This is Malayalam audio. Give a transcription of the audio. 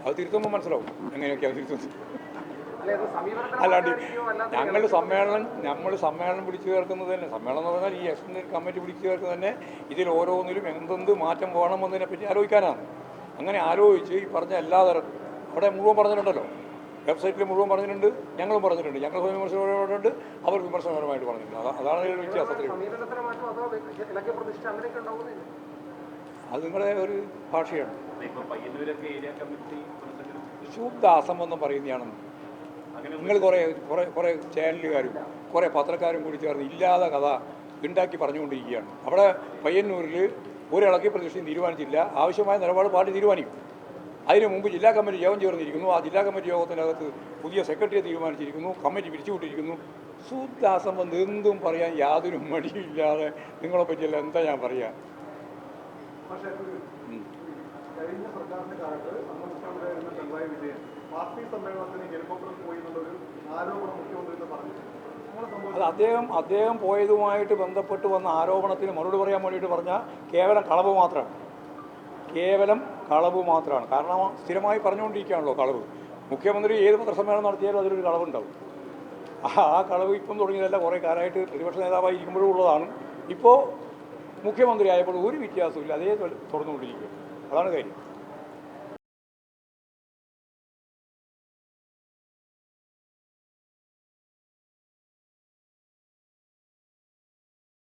അത് തിരുത്തുമ്പോൾ മനസ്സിലാവും എങ്ങനെയൊക്കെയാണ് തിരുത്തുന്നത്. അല്ലാണ്ട് നമ്മൾ സമ്മേളനം വിളിച്ചു ചേർക്കുന്നത് തന്നെ, സമ്മേളനം എന്ന് പറഞ്ഞാൽ ഈ എക്സ്റ്റൻഡ് കമ്മിറ്റി വിളിച്ചു ചേർക്കുന്നത് തന്നെ ഇതിൽ ഓരോന്നിലും എന്തെന്ത് മാറ്റം വേണമെന്നതിനെപ്പറ്റി ആലോചിക്കാനാണ്. അങ്ങനെ ആലോചിച്ച് ഈ പറഞ്ഞ എല്ലാ തരം അവിടെ മുഴുവൻ പറഞ്ഞിട്ടുണ്ടല്ലോ, വെബ്സൈറ്റിൽ മുഴുവൻ പറഞ്ഞിട്ടുണ്ട്, ഞങ്ങളും പറഞ്ഞിട്ടുണ്ട്, ഞങ്ങൾ സ്വയം വിമർശനപരമായിട്ടുണ്ട്, അവർ വിമർശനപരമായിട്ട് പറഞ്ഞിട്ടുണ്ട്. അതാണ് ഇതിൽ വ്യത്യാസത്തിൽ. അത് നിങ്ങളുടെ ഒരു ഭാഷയാണ്. ശുദ്ധ അസംബന്ധം പറയുന്നതാണെന്ന് നിങ്ങൾ കുറേ ചാനലുകാരും കുറേ പത്രക്കാരും കൂടി ചേർന്ന് ഇല്ലാതെ കഥ ഉണ്ടാക്കി പറഞ്ഞുകൊണ്ടിരിക്കുകയാണ്. അവിടെ പയ്യന്നൂരിൽ ഒരിളക്കി പ്രതിഷ്ഠയും തീരുമാനിച്ചില്ല. ആവശ്യമായ നിലപാട് പാർട്ടി തീരുമാനിക്കും. അതിനു മുമ്പ് ജില്ലാ കമ്മിറ്റി യോഗം ചേർന്നിരിക്കുന്നു. ആ ജില്ലാ കമ്മിറ്റി യോഗത്തിനകത്ത് പുതിയ സെക്രട്ടറിയെ തീരുമാനിച്ചിരിക്കുന്നു. കമ്മിറ്റി പിരിച്ചുവിട്ടിരിക്കുന്നു. ശുദ്ധ അസംബന്ധം എന്തും പറയാൻ യാതൊരു മടിയില്ലാതെ നിങ്ങളെ പറ്റിയല്ല എന്താ ഞാൻ പറയാ. കഴിഞ്ഞ സർക്കാരിന്റെ കാലത്ത് അന്ന് മുഖ്യമന്ത്രിയായിരുന്ന പിണറായി വിജയൻ പാർട്ടി സമ്മേളനത്തിന് ഹെലികോപ്റ്ററിൽ പോയി എന്നുള്ളൊരു ആരോപണം മുഖ്യമന്ത്രി പറഞ്ഞു. അത് അദ്ദേഹം പോയതുമായിട്ട് ബന്ധപ്പെട്ട് വന്ന ആരോപണത്തിന് മറുപടി പറയാൻ വേണ്ടിയിട്ട് പറഞ്ഞാൽ കേവലം കളവ് മാത്രമാണ്. കാരണം സ്ഥിരമായി പറഞ്ഞുകൊണ്ടിരിക്കുകയാണല്ലോ കളവ്. മുഖ്യമന്ത്രി ഏത് പത്രസമ്മേളനം നടത്തിയാലും അതിലൊരു കളവുണ്ടാവും. ആ കളവ് ഇപ്പം തുടങ്ങിയതല്ല, കുറേ കാലമായിട്ട് പ്രതിപക്ഷ നേതാവായി ഇരിക്കുമ്പോഴും ഉള്ളതാണ്. ഇപ്പോൾ മുഖ്യമന്ത്രി ആയപ്പോൾ ഒരു വ്യത്യാസമില്ല, അതേ തുറന്നുകൊണ്ടിരിക്കുക. അതാണ് കാര്യം.